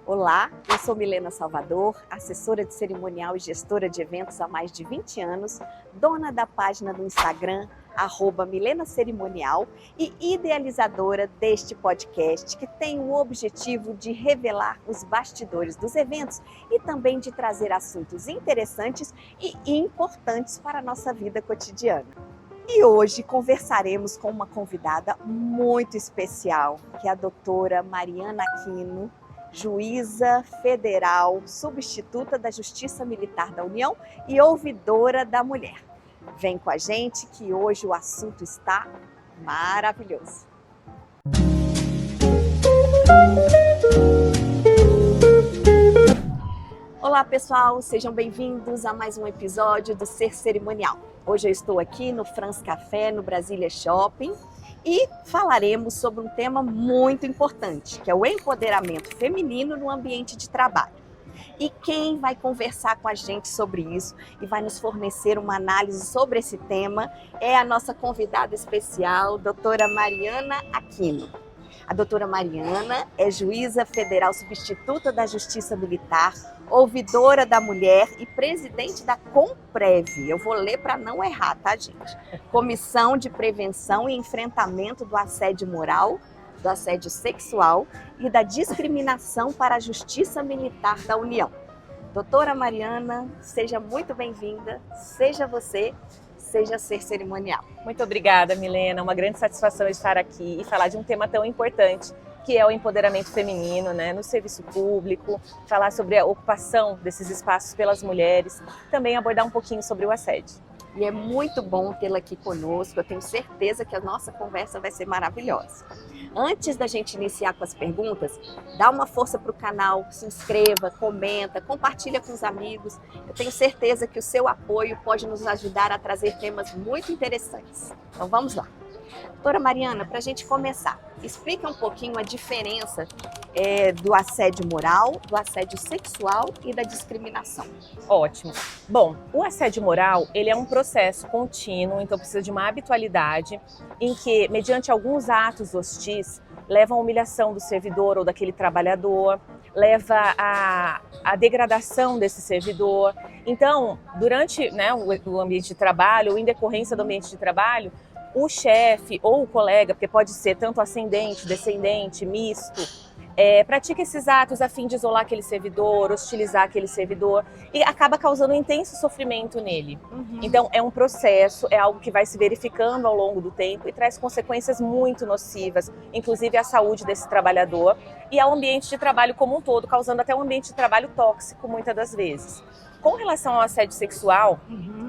Olá, eu sou Milena Salvador, assessora de cerimonial e gestora de eventos há mais de 20 anos, dona da página do Instagram, @MilenaCerimonial e idealizadora deste podcast que tem o objetivo de revelar os bastidores dos eventos e também de trazer assuntos interessantes e importantes para a nossa vida cotidiana. E hoje conversaremos com uma convidada muito especial, que é a doutora Mariana Aquino, juíza federal, substituta da Justiça Militar da União e ouvidora da mulher. Vem com a gente que hoje o assunto está maravilhoso. Olá pessoal, sejam bem-vindos a mais um episódio do Ser Cerimonial. Hoje eu estou aqui no France Café, no Brasília Shopping, e falaremos sobre um tema muito importante, que é o empoderamento feminino no ambiente de trabalho. E quem vai conversar com a gente sobre isso e vai nos fornecer uma análise sobre esse tema é a nossa convidada especial, doutora Mariana Aquino. A doutora Mariana é juíza federal substituta da Justiça Militar, ouvidora da mulher e presidente da Comprev. Eu vou ler para não errar, tá, gente? Comissão de Prevenção e Enfrentamento do Assédio Moral, do Assédio Sexual e da Discriminação para a Justiça Militar da União. Doutora Mariana, seja muito bem-vinda, seja você, seja Ser Cerimonial. Muito obrigada, Milena. Uma grande satisfação estar aqui e falar de um tema tão importante, que é o empoderamento feminino, né, no serviço público, falar sobre a ocupação desses espaços pelas mulheres, também abordar um pouquinho sobre o assédio. E é muito bom tê-la aqui conosco, eu tenho certeza que a nossa conversa vai ser maravilhosa. Antes da gente iniciar com as perguntas, dá uma força para o canal, se inscreva, comenta, compartilha com os amigos. Eu tenho certeza que o seu apoio pode nos ajudar a trazer temas muito interessantes. Então vamos lá. Doutora Mariana, para a gente começar, explica um pouquinho a diferença do assédio moral, do assédio sexual e da discriminação. Ótimo. Bom, o assédio moral, ele é um processo contínuo, então precisa de uma habitualidade em que, mediante alguns atos hostis, levam à humilhação do servidor ou daquele trabalhador, leva à degradação desse servidor. Então, durante o ambiente de trabalho ou em decorrência do ambiente de trabalho, o chefe ou o colega, porque pode ser tanto ascendente, descendente, misto, pratica esses atos a fim de isolar aquele servidor, hostilizar aquele servidor e acaba causando um intenso sofrimento nele. Então é um processo, é algo que vai se verificando ao longo do tempo e traz consequências muito nocivas, inclusive à saúde desse trabalhador e ao ambiente de trabalho como um todo, causando até um ambiente de trabalho tóxico muitas das vezes. Com relação ao assédio sexual,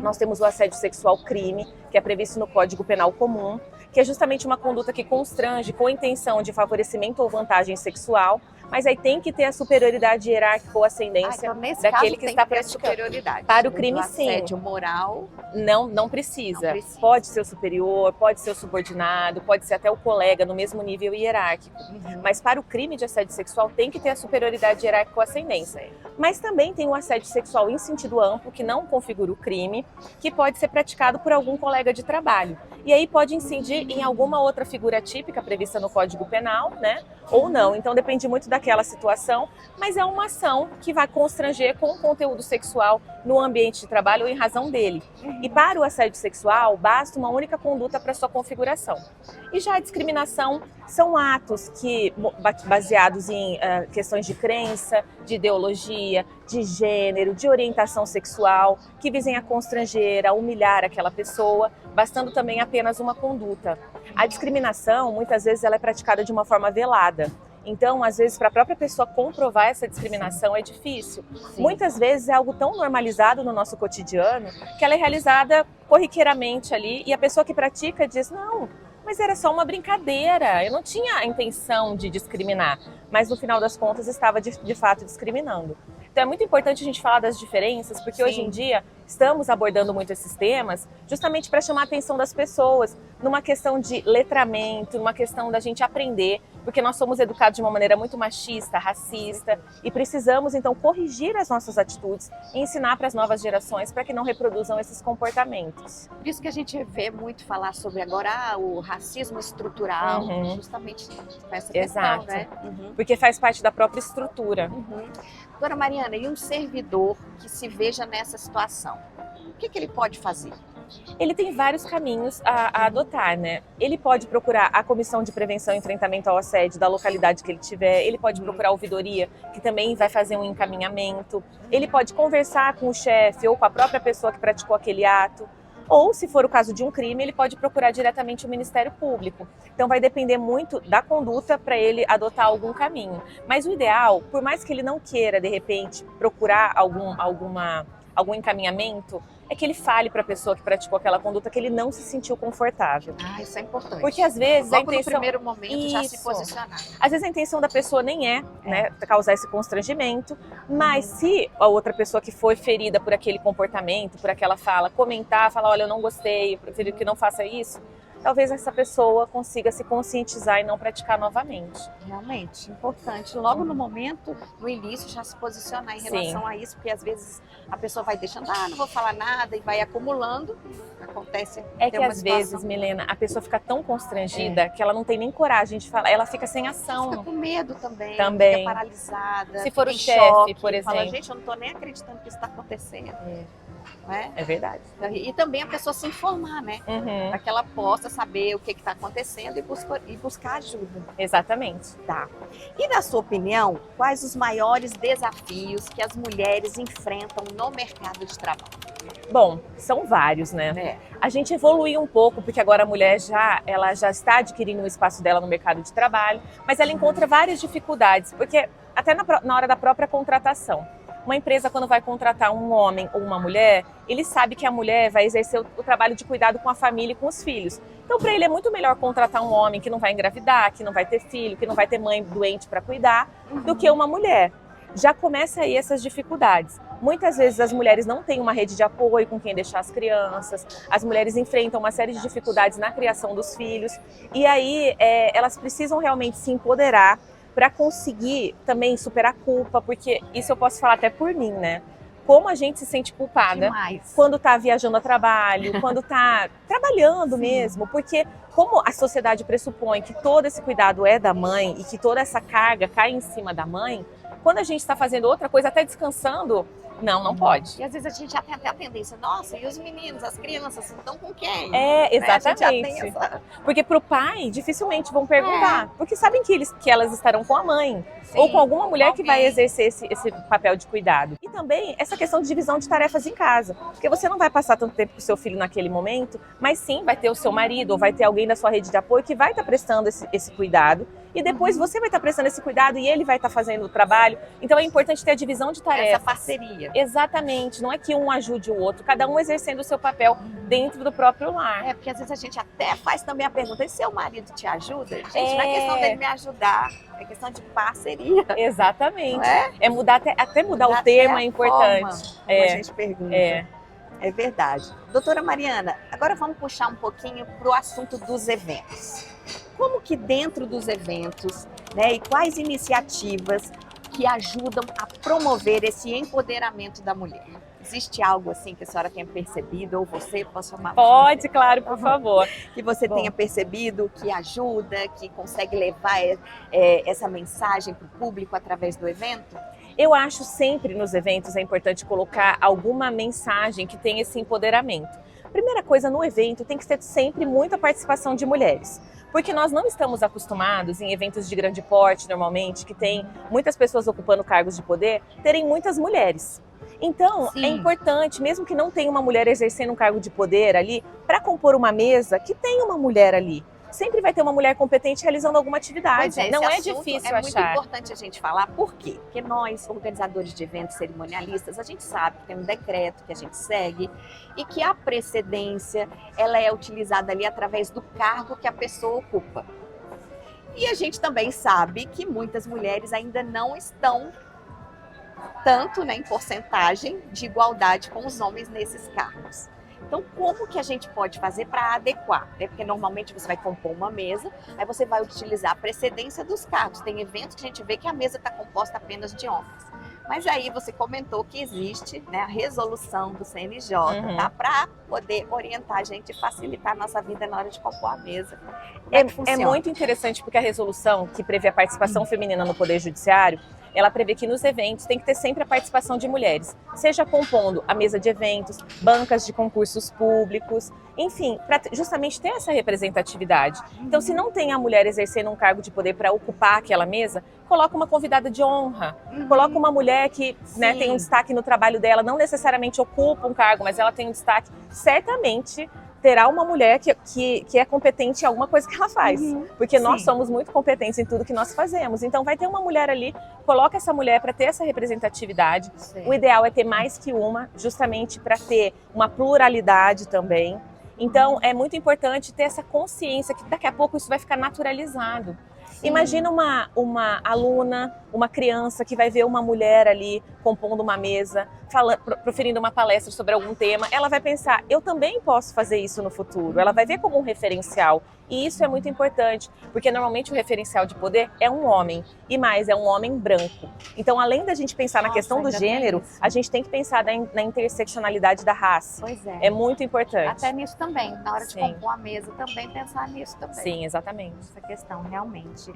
nós temos o assédio sexual crime, que é previsto no Código Penal Comum, que é justamente uma conduta que constrange com a intenção de favorecimento ou vantagem sexual, mas aí tem que ter a superioridade hierárquica ou ascendência daquele que está praticando. Para o crime, sim. Assédio moral? Não precisa. Pode ser o superior, pode ser o subordinado, pode ser até o colega no mesmo nível hierárquico. Mas para o crime de assédio sexual tem que ter a superioridade hierárquica ou ascendência. Mas também tem o assédio sexual em sentido amplo, que não configura o crime, que pode ser praticado por algum colega de trabalho. E aí pode incidir em alguma outra figura típica prevista no Código Penal, né? Ou não. Então depende muito daquela situação, mas é uma ação que vai constranger com o conteúdo sexual no ambiente de trabalho ou em razão dele. E para o assédio sexual, basta uma única conduta para sua configuração. E já a discriminação são atos que, baseados em questões de crença, de ideologia, de gênero, de orientação sexual, que visem a constranger, a humilhar aquela pessoa, bastando também apenas uma conduta. A discriminação, muitas vezes, ela é praticada de uma forma velada. Então, às vezes, para a própria pessoa comprovar essa discriminação é difícil. Sim. Muitas vezes é algo tão normalizado no nosso cotidiano que ela é realizada corriqueiramente ali e a pessoa que pratica diz, não, mas era só uma brincadeira, eu não tinha a intenção de discriminar, mas no final das contas estava de fato discriminando. Então é muito importante a gente falar das diferenças, porque hoje em dia estamos abordando muito esses temas justamente para chamar a atenção das pessoas numa questão de letramento, numa questão da gente aprender porque nós somos educados de uma maneira muito machista, racista, e precisamos então corrigir as nossas atitudes e ensinar para as novas gerações para que não reproduzam esses comportamentos. Por isso que a gente vê muito falar sobre agora o racismo estrutural, justamente com essa questão, né? Porque faz parte da própria estrutura. Doutora Mariana, e um servidor que se veja nessa situação, o que ele pode fazer? Ele tem vários caminhos a adotar, né? Ele pode procurar a Comissão de Prevenção e Enfrentamento ao Assédio da localidade que ele tiver, ele pode procurar a ouvidoria, que também vai fazer um encaminhamento, ele pode conversar com o chefe ou com a própria pessoa que praticou aquele ato, ou, se for o caso de um crime, ele pode procurar diretamente o Ministério Público. Então vai depender muito da conduta para ele adotar algum caminho. Mas o ideal, por mais que ele não queira, de repente, procurar algum encaminhamento, é que ele fale para a pessoa que praticou aquela conduta que ele não se sentiu confortável. Isso é importante. Porque às vezes logo no primeiro momento já se posicionar. Às vezes a intenção da pessoa nem né, causar esse constrangimento, mas se a outra pessoa que foi ferida por aquele comportamento, por aquela fala, comentar, falar, olha, eu não gostei, eu prefiro que não faça isso, talvez essa pessoa consiga se conscientizar e não praticar novamente. Realmente, importante. Logo no momento, no início, já se posicionar em relação a isso, porque às vezes a pessoa vai deixando, não vou falar nada, e vai acumulando, acontece. É que às vezes, Milena, a pessoa fica tão constrangida que ela não tem nem coragem de falar, ela fica sem ação. Fica com medo também, fica paralisada. Se for o chefe, por exemplo. Fala, gente, eu não estou nem acreditando que isso está acontecendo. É verdade. E também a pessoa se informar, né? Para que ela possa saber o que está acontecendo e buscar ajuda. Exatamente. Tá. E na sua opinião, quais os maiores desafios que as mulheres enfrentam no mercado de trabalho? Bom, são vários, né? A gente evoluiu um pouco, porque agora a mulher ela já está adquirindo o espaço dela no mercado de trabalho, mas ela encontra várias dificuldades, porque até na hora da própria contratação. Uma empresa, quando vai contratar um homem ou uma mulher, ele sabe que a mulher vai exercer o trabalho de cuidado com a família e com os filhos. Então, para ele é muito melhor contratar um homem que não vai engravidar, que não vai ter filho, que não vai ter mãe doente para cuidar, do que uma mulher. Já começa aí essas dificuldades. Muitas vezes as mulheres não têm uma rede de apoio com quem deixar as crianças, as mulheres enfrentam uma série de dificuldades na criação dos filhos, e aí elas precisam realmente se empoderar para conseguir também superar a culpa, porque isso eu posso falar até por mim, né? Como a gente se sente culpada quando está viajando a trabalho, quando está trabalhando mesmo, porque como a sociedade pressupõe que todo esse cuidado é da mãe e que toda essa carga cai em cima da mãe, quando a gente está fazendo outra coisa, até descansando, não pode. E às vezes a gente já tem até a tendência, nossa, e os meninos, as crianças, estão com quem? Exatamente. Porque pro pai, dificilmente vão perguntar, porque sabem que elas estarão com a mãe, ou com alguma mulher que vai exercer esse papel de cuidado. E também essa questão de divisão de tarefas em casa, porque você não vai passar tanto tempo com o seu filho naquele momento, mas sim vai ter o seu marido, ou vai ter alguém da sua rede de apoio que vai estar prestando esse cuidado, e depois você vai estar prestando esse cuidado e ele vai estar fazendo o trabalho. Então é importante ter a divisão de tarefas. Essa parceria. Exatamente, não é que um ajude o outro, cada um exercendo o seu papel dentro do próprio lar. Porque às vezes a gente até faz também a pergunta, e seu marido te ajuda? Gente, não é questão dele me ajudar, é questão de parceria. Exatamente. É mudar até mudar o termo é importante. Como a gente pergunta. É verdade. Doutora Mariana, agora vamos puxar um pouquinho para o assunto dos eventos. Como que dentro dos eventos, né, e quais iniciativas que ajudam a promover esse empoderamento da mulher? Existe algo assim que a senhora tenha percebido, ou você, posso chamar? Pode, claro, por favor. Que você tenha percebido, que ajuda, que consegue levar essa mensagem para o público através do evento? Eu acho sempre nos eventos é importante colocar alguma mensagem que tenha esse empoderamento. Primeira coisa, no evento tem que ter sempre muita participação de mulheres. Porque nós não estamos acostumados em eventos de grande porte, normalmente, que tem muitas pessoas ocupando cargos de poder, terem muitas mulheres. Então, é importante, mesmo que não tenha uma mulher exercendo um cargo de poder ali, para compor uma mesa, que tenha uma mulher ali. Sempre vai ter uma mulher competente realizando alguma atividade. Não é difícil achar. É muito importante a gente falar. Por quê? Porque nós, organizadores de eventos cerimonialistas, a gente sabe que tem um decreto que a gente segue e que a precedência ela é utilizada ali através do cargo que a pessoa ocupa. E a gente também sabe que muitas mulheres ainda não estão tanto, né, em porcentagem de igualdade com os homens nesses cargos. Então, Então, como que a gente pode fazer para adequar? Né? Porque normalmente você vai compor uma mesa, aí você vai utilizar a precedência dos cargos. Tem eventos que a gente vê que a mesa está composta apenas de homens. Mas aí você comentou que existe, né, a resolução do CNJ, tá? Para poder orientar a gente e facilitar a nossa vida na hora de compor a mesa. É muito interessante porque a resolução que prevê a participação feminina no Poder Judiciário, ela prevê que nos eventos tem que ter sempre a participação de mulheres, seja compondo a mesa de eventos, bancas de concursos públicos, enfim, para justamente ter essa representatividade. Então, se não tem a mulher exercendo um cargo de poder para ocupar aquela mesa, coloca uma convidada de honra, coloca uma mulher que, né, tem um destaque no trabalho dela, não necessariamente ocupa um cargo, mas ela tem um destaque, certamente terá uma mulher que é competente em alguma coisa que ela faz. Porque nós somos muito competentes em tudo que nós fazemos. Então vai ter uma mulher ali, coloca essa mulher para ter essa representatividade. O ideal é ter mais que uma, justamente para ter uma pluralidade também. Então é muito importante ter essa consciência que daqui a pouco isso vai ficar naturalizado. Imagina uma aluna, uma criança que vai ver uma mulher ali compondo uma mesa, proferindo uma palestra sobre algum tema, ela vai pensar, eu também posso fazer isso no futuro. Ela vai ver como um referencial. E isso é muito importante, porque normalmente o referencial de poder é um homem, e mais, é um homem branco. Então, além da gente pensar na questão do gênero, a gente tem que pensar na interseccionalidade da raça. Pois é. É muito importante. Até nisso também, na hora de compor a mesa, também pensar nisso também. Sim, exatamente. Essa questão, realmente.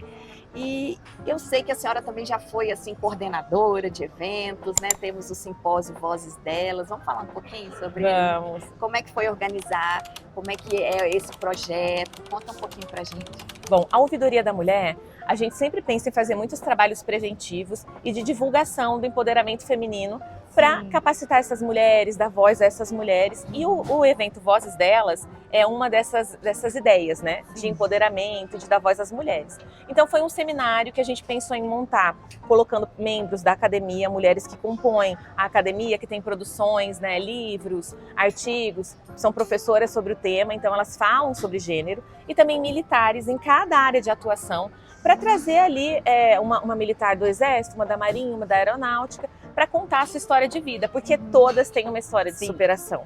E eu sei que a senhora também já foi, assim, coordenadora de eventos, né? Temos o simpósio Vozes Delas. Vamos falar um pouquinho sobre Vamos. Como é que foi organizar, como é que é esse projeto? Conta um pouquinho pra gente. Bom, a Ouvidoria da Mulher, a gente sempre pensa em fazer muitos trabalhos preventivos e de divulgação do empoderamento feminino para capacitar essas mulheres, dar voz a essas mulheres. E o evento Vozes Delas é uma dessas ideias, né? De empoderamento, de dar voz às mulheres. Então foi um seminário que a gente pensou em montar, colocando membros da academia, mulheres que compõem a academia, que tem produções, né? Livros, artigos, são professoras sobre o tema, então elas falam sobre gênero, e também militares em cada área de atuação, para trazer ali uma militar do Exército, uma da Marinha, uma da Aeronáutica, para contar a sua história de vida, porque todas têm uma história de superação.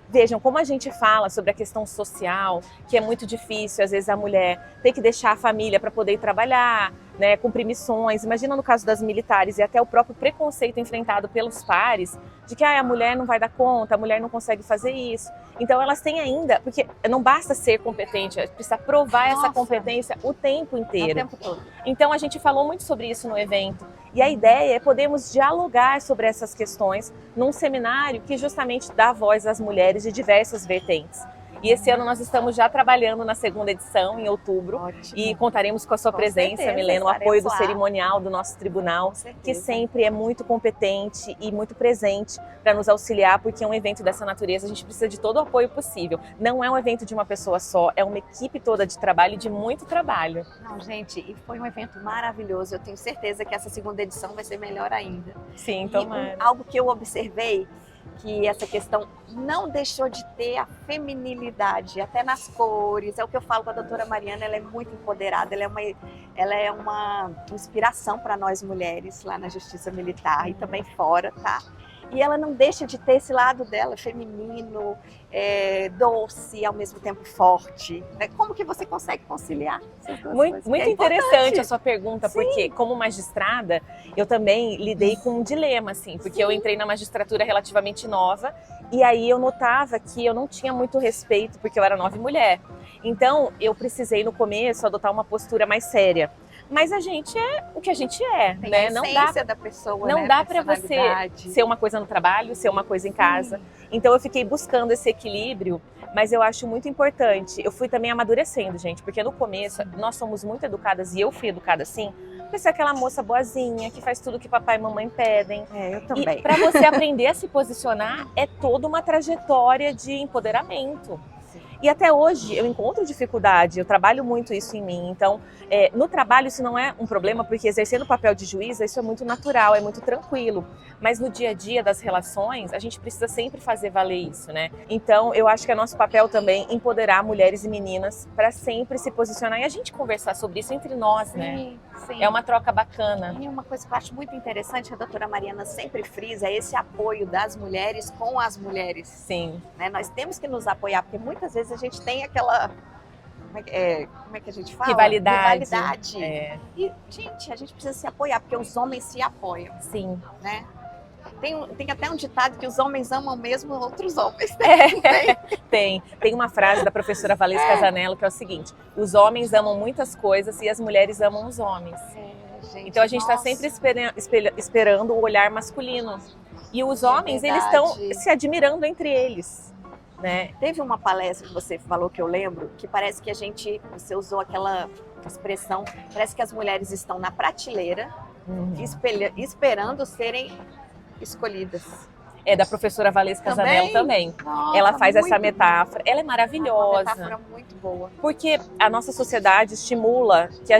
Vejam como a gente fala sobre a questão social, que é muito difícil, às vezes a mulher tem que deixar a família para poder ir trabalhar, né, cumprir missões. Imagina no caso das militares e até o próprio preconceito enfrentado pelos pares, de que a mulher não vai dar conta, a mulher não consegue fazer isso. Então elas têm ainda, porque não basta ser competente, precisa provar essa competência o tempo inteiro. O tempo todo. Então a gente falou muito sobre isso no evento. E a ideia é podermos dialogar sobre essas questões num seminário que justamente dá voz às mulheres de diversas vertentes. E esse ano nós estamos já trabalhando na segunda edição, em outubro. Ótimo. E contaremos com a sua presença, Milena, o apoio do cerimonial do nosso tribunal, que sempre é muito competente e muito presente para nos auxiliar, porque é um evento dessa natureza, a gente precisa de todo o apoio possível. Não é um evento de uma pessoa só, é uma equipe toda de trabalho e de muito trabalho. Não, gente, e foi um evento maravilhoso. Eu tenho certeza que essa segunda edição vai ser melhor ainda. Sim, tomara. Algo que eu observei, que essa questão não deixou de ter a feminilidade, até nas cores. É o que eu falo com a doutora Mariana, ela é muito empoderada, ela é uma inspiração para nós mulheres lá na Justiça Militar e também fora, tá? E ela não deixa de ter esse lado dela, feminino, doce, ao mesmo tempo forte. Como que você consegue conciliar essas duas coisas? Muito interessante a sua pergunta, porque como magistrada, eu também lidei com um dilema, assim, porque eu entrei na magistratura relativamente nova, e aí eu notava que eu não tinha muito respeito, porque eu era nova e mulher. Então, eu precisei, no começo, adotar uma postura mais séria. Mas a gente é o que a gente é, tem né? A essência da pessoa, não dá para você ser uma coisa no trabalho, ser uma coisa em casa. Então eu fiquei buscando esse equilíbrio, mas eu acho muito importante. Eu fui também amadurecendo, gente, porque no começo nós somos muito educadas e eu fui educada assim, para ser aquela moça boazinha que faz tudo que papai e mamãe pedem. Eu também. E para você aprender a se posicionar é toda uma trajetória de empoderamento. E até hoje eu encontro dificuldade, eu trabalho muito isso em mim. Então, no trabalho isso não é um problema, porque exercendo o papel de juíza, isso é muito natural, é muito tranquilo. Mas no dia a dia das relações, a gente precisa sempre fazer valer isso, né? Então, eu acho que é nosso papel também empoderar mulheres e meninas para sempre se posicionar e a gente conversar sobre isso entre nós, né? Sim. É uma troca bacana. E uma coisa que eu acho muito interessante, que a doutora Mariana sempre frisa, é esse apoio das mulheres com as mulheres. Sim. Né? Nós temos que nos apoiar, porque muitas vezes a gente tem aquela... Como é que a gente fala? Rivalidade. É. E, gente, a gente precisa se apoiar, porque os homens se apoiam. Sim. Né? Tem até um ditado que os homens amam mesmo outros homens. Tem uma frase da professora Valesca Casanello que é o seguinte: os homens amam muitas coisas e as mulheres amam os homens. Gente, então a gente está sempre esperando o olhar masculino. E os homens, eles estão se admirando entre eles. Né? Teve uma palestra que você falou que eu lembro, que parece que você usou aquela expressão, parece que as mulheres estão na prateleira, esperando serem escolhidas. É da professora Valesca Casanello também. Nossa, ela faz essa metáfora. Ela é maravilhosa. Uma metáfora muito boa. Porque a nossa sociedade estimula que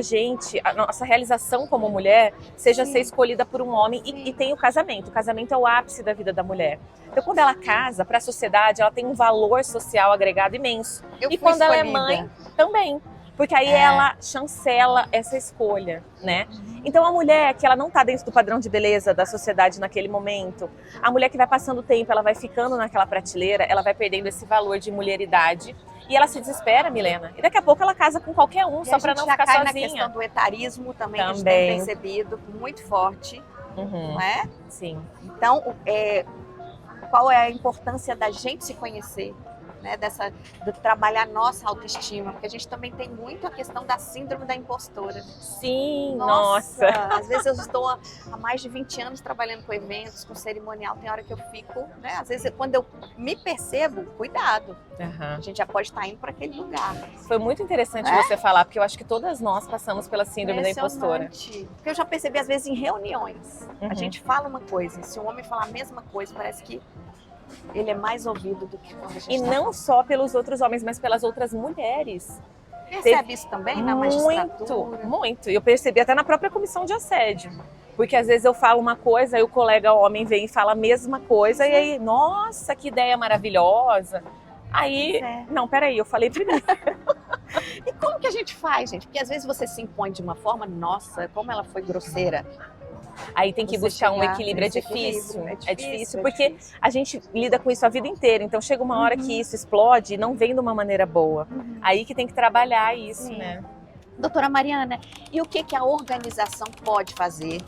a nossa realização como mulher seja ser escolhida por um homem e tem o casamento. O casamento é o ápice da vida da mulher. Então, quando ela casa, para a sociedade, ela tem um valor social agregado imenso. E quando ela é mãe, também. Porque aí ela chancela essa escolha, né? Então a mulher que ela não está dentro do padrão de beleza da sociedade naquele momento, a mulher que vai passando o tempo, ela vai ficando naquela prateleira, ela vai perdendo esse valor de mulheridade e ela se desespera, Milena. E daqui a pouco ela casa com qualquer um, só para não ficar sozinha. Na questão do etarismo também, a gente tem percebido muito forte, não é? Sim. Então, qual é a importância da gente se conhecer? Né, de trabalhar nossa autoestima, porque a gente também tem muito a questão da síndrome da impostora. Sim, nossa. Às vezes eu estou há mais de 20 anos trabalhando com eventos, com cerimonial, tem hora que eu fico, né, às vezes quando eu me percebo, cuidado, a gente já pode estar indo para aquele lugar. Foi muito interessante você falar, porque eu acho que todas nós passamos pela síndrome da impostora. Porque eu já percebi às vezes em reuniões, a gente fala uma coisa, e se um homem falar a mesma coisa, parece que ele é mais ouvido do que quando a gente E não só pelos outros homens, mas pelas outras mulheres. Percebe isso também na magistratura? Muito. E eu percebi até na própria comissão de assédio. Porque às vezes eu falo uma coisa, aí o colega homem vem e fala a mesma coisa, e aí, nossa, que ideia maravilhosa. Aí, não, peraí, eu falei primeiro. E como que a gente faz, gente? Porque às vezes você se impõe de uma forma, nossa, como ela foi grosseira. Aí tem que buscar um equilíbrio, é difícil porque a gente lida com isso a vida inteira, então chega uma hora que isso explode e não vem de uma maneira boa. Aí que tem que trabalhar isso, né? Doutora Mariana, e o que a organização pode fazer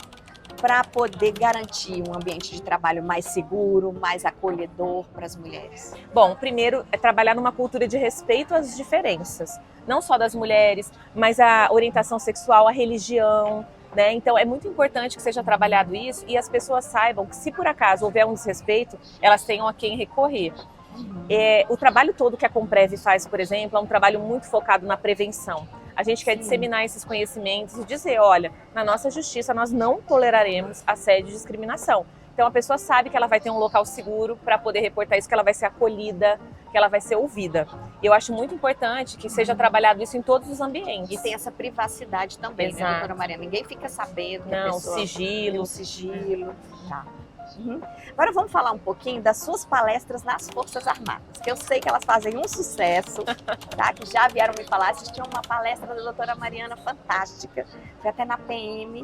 para poder garantir um ambiente de trabalho mais seguro, mais acolhedor para as mulheres? Bom, primeiro é trabalhar numa cultura de respeito às diferenças, não só das mulheres, mas a orientação sexual, a religião, né? Então é muito importante que seja trabalhado isso e as pessoas saibam que se por acaso houver um desrespeito, elas tenham a quem recorrer. O trabalho todo que a Comprev faz, por exemplo, é um trabalho muito focado na prevenção. A gente quer disseminar esses conhecimentos e dizer, olha, na nossa justiça nós não toleraremos assédio e discriminação. Então a pessoa sabe que ela vai ter um local seguro para poder reportar isso, que ela vai ser acolhida, que ela vai ser ouvida. E eu acho muito importante que seja trabalhado isso em todos os ambientes. E tem essa privacidade também, né, doutora Mariana? Ninguém fica sabendo que a pessoa sigilo. Tem sigilo. Tá. Agora vamos falar um pouquinho das suas palestras nas Forças Armadas, que eu sei que elas fazem um sucesso, tá? Que já vieram me falar, assistiam uma palestra da doutora Mariana fantástica, foi até na PM,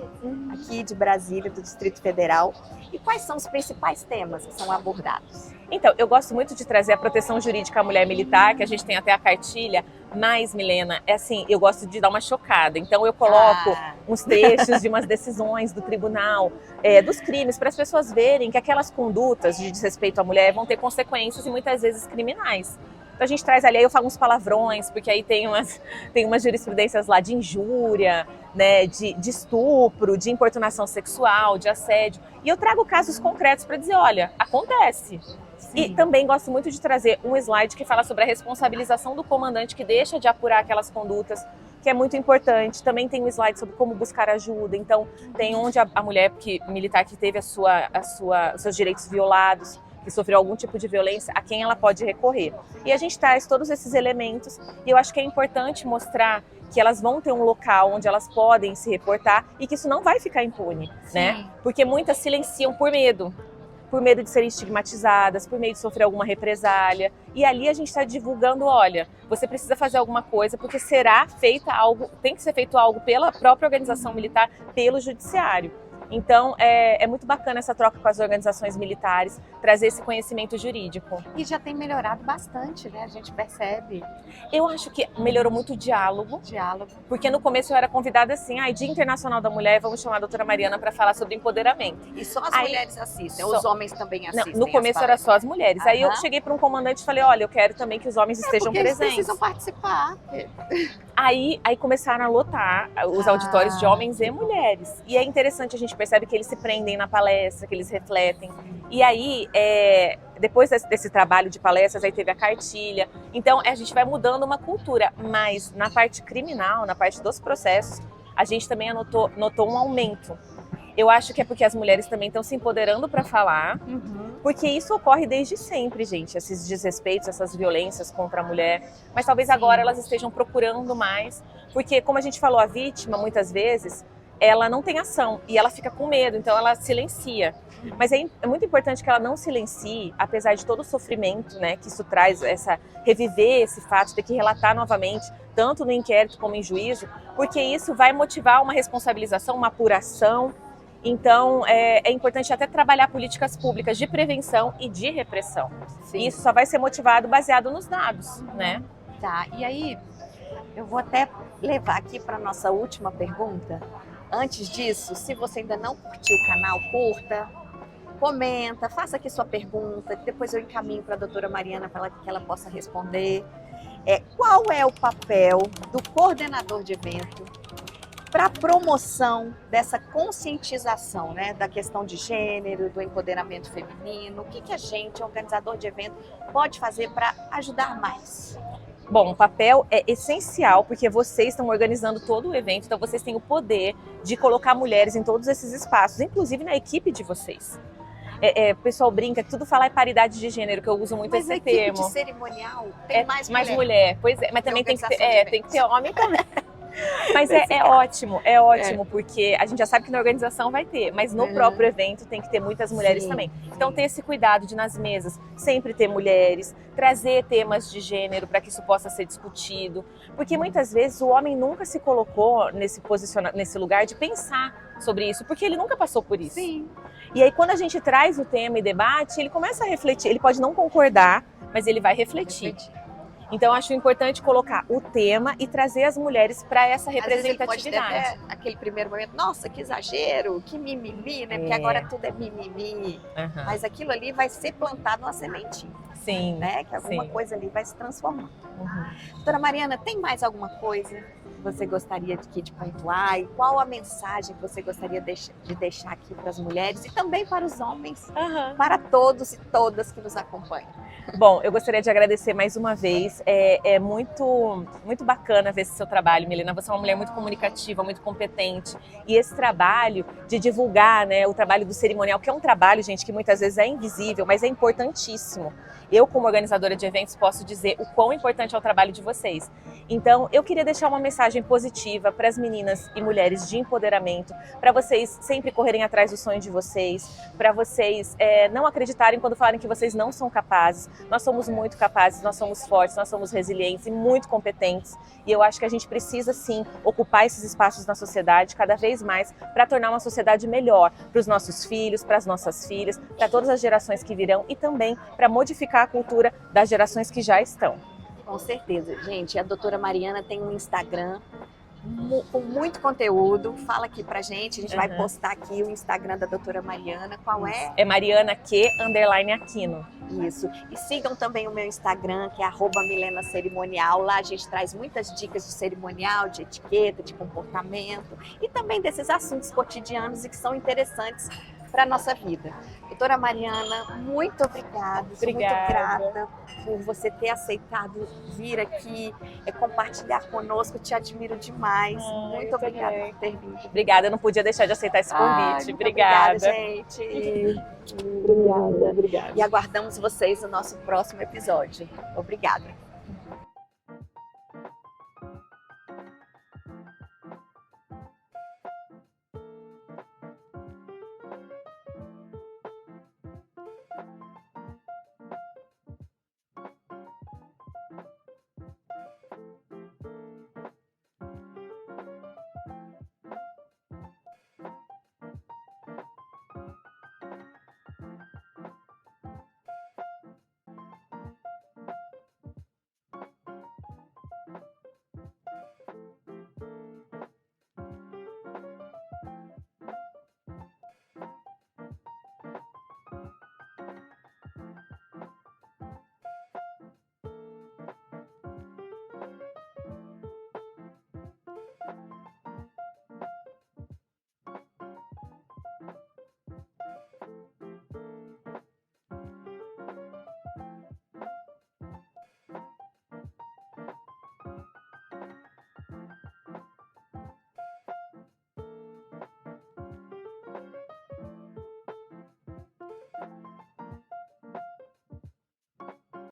aqui de Brasília, do Distrito Federal. E quais são os principais temas que são abordados? Então, eu gosto muito de trazer a proteção jurídica à mulher militar, que a gente tem até a cartilha, mas, Milena, é assim, eu gosto de dar uma chocada. Então eu coloco uns trechos de umas decisões do tribunal, dos crimes, para as pessoas verem que aquelas condutas de desrespeito à mulher vão ter consequências e muitas vezes criminais. Então a gente traz ali, aí eu falo uns palavrões, porque aí tem umas jurisprudências lá de injúria, né, de estupro, de importunação sexual, de assédio. E eu trago casos concretos para dizer, olha, acontece. E também gosto muito de trazer um slide que fala sobre a responsabilização do comandante que deixa de apurar aquelas condutas, que é muito importante. Também tem um slide sobre como buscar ajuda. Então, tem onde a mulher militar que teve os seus direitos violados, que sofreu algum tipo de violência, a quem ela pode recorrer. E a gente traz todos esses elementos e eu acho que é importante mostrar que elas vão ter um local onde elas podem se reportar e que isso não vai ficar impune, né? Porque muitas silenciam por medo por medo de serem estigmatizadas, por medo de sofrer alguma represália. E ali a gente está divulgando, olha, você precisa fazer alguma coisa, porque será feita algo, tem que ser feito algo pela própria organização militar, pelo judiciário. Então, é muito bacana essa troca com as organizações militares, trazer esse conhecimento jurídico. E já tem melhorado bastante, né? A gente percebe. Eu acho que melhorou muito o diálogo. Diálogo. Porque no começo eu era convidada assim, Dia Internacional da Mulher, vamos chamar a doutora Mariana para falar sobre empoderamento. E só as mulheres assistem, os homens também assistem? Não, no começo era só as mulheres. Aí eu cheguei para um comandante e falei, olha, eu quero também que os homens estejam presentes. Eles precisam participar. Aí começaram a lotar os auditórios de homens e mulheres. E é interessante, a gente percebe que eles se prendem na palestra, que eles refletem. E aí, depois desse trabalho de palestras, aí teve a cartilha. Então, a gente vai mudando uma cultura. Mas na parte criminal, na parte dos processos, a gente também notou um aumento. Eu acho que é porque as mulheres também estão se empoderando para falar, porque isso ocorre desde sempre, gente, esses desrespeitos, essas violências contra a mulher. Mas talvez agora elas estejam procurando mais, porque como a gente falou, a vítima, muitas vezes, ela não tem ação e ela fica com medo, então ela silencia. Mas é muito importante que ela não silencie, apesar de todo o sofrimento, né, que isso traz, reviver esse fato, ter que relatar novamente, tanto no inquérito como em juízo, porque isso vai motivar uma responsabilização, uma apuração. Então, é importante até trabalhar políticas públicas de prevenção e de repressão. E isso só vai ser motivado baseado nos dados, né? Tá, e aí eu vou até levar aqui para a nossa última pergunta. Antes disso, se você ainda não curtiu o canal, curta, comenta, faça aqui sua pergunta, depois eu encaminho para a doutora Mariana para que ela possa responder. Qual é o papel do coordenador de evento para a promoção dessa conscientização, né, da questão de gênero, do empoderamento feminino? O que a gente, organizador de evento, pode fazer para ajudar mais? Bom, o papel é essencial porque vocês estão organizando todo o evento, então vocês têm o poder de colocar mulheres em todos esses espaços, inclusive na equipe de vocês. O pessoal brinca que tudo fala é paridade de gênero, que eu uso muito esse termo. Mas a equipe de cerimonial tem mais mulher. Pois é, mas também tem que ter homem também. Mas é ótimo, porque a gente já sabe que na organização vai ter, mas no próprio evento tem que ter muitas mulheres também. Então ter esse cuidado de nas mesas sempre ter mulheres, trazer temas de gênero para que isso possa ser discutido, porque muitas vezes o homem nunca se colocou nesse lugar de pensar sobre isso, porque ele nunca passou por isso. Sim. E aí quando a gente traz o tema e debate, ele começa a refletir, ele pode não concordar, mas ele vai refletir. Então, acho importante colocar o tema e trazer as mulheres para essa representatividade. Às vezes ele pode ter aquele primeiro momento, nossa, que exagero, que mimimi, né? Porque agora tudo é mimimi. Mas aquilo ali vai ser plantado uma sementinha. Sim. Né? Que alguma coisa ali vai se transformar. Doutora Mariana, tem mais alguma coisa que você gostaria de pontuar? E qual a mensagem que você gostaria de deixar aqui para as mulheres e também para os homens, para todos e todas que nos acompanham? Bom, eu gostaria de agradecer mais uma vez. É muito, muito bacana ver esse seu trabalho, Milena. Você é uma mulher muito comunicativa, muito competente. E esse trabalho de divulgar, né, o trabalho do cerimonial, que é um trabalho, gente, que muitas vezes é invisível, mas é importantíssimo. Eu, como organizadora de eventos, posso dizer o quão importante é o trabalho de vocês. Então, eu queria deixar uma mensagem positiva para as meninas e mulheres de empoderamento, para vocês sempre correrem atrás do sonho de vocês, para vocês não acreditarem quando falarem que vocês não são capazes. Nós somos muito capazes, nós somos fortes, nós somos resilientes e muito competentes. E eu acho que a gente precisa, sim, ocupar esses espaços na sociedade cada vez mais para tornar uma sociedade melhor para os nossos filhos, para as nossas filhas, para todas as gerações que virão e também para modificar a cultura das gerações que já estão. Com certeza, gente. A doutora Mariana tem um Instagram com muito conteúdo. Fala aqui pra gente, a gente vai postar aqui o Instagram da doutora Mariana. Qual é? É mariana_aquino. Isso. E sigam também o meu Instagram, que é @milenacerimonial. Lá a gente traz muitas dicas de cerimonial, de etiqueta, de comportamento e também desses assuntos cotidianos e que são interessantes para a nossa vida. Doutora Mariana, muito obrigada. Sou muito grata por você ter aceitado vir aqui compartilhar conosco. Te admiro demais. Muito obrigada por ter vindo. Obrigada, eu não podia deixar de aceitar esse convite. Obrigada, gente. Obrigada. E aguardamos vocês no nosso próximo episódio. Obrigada.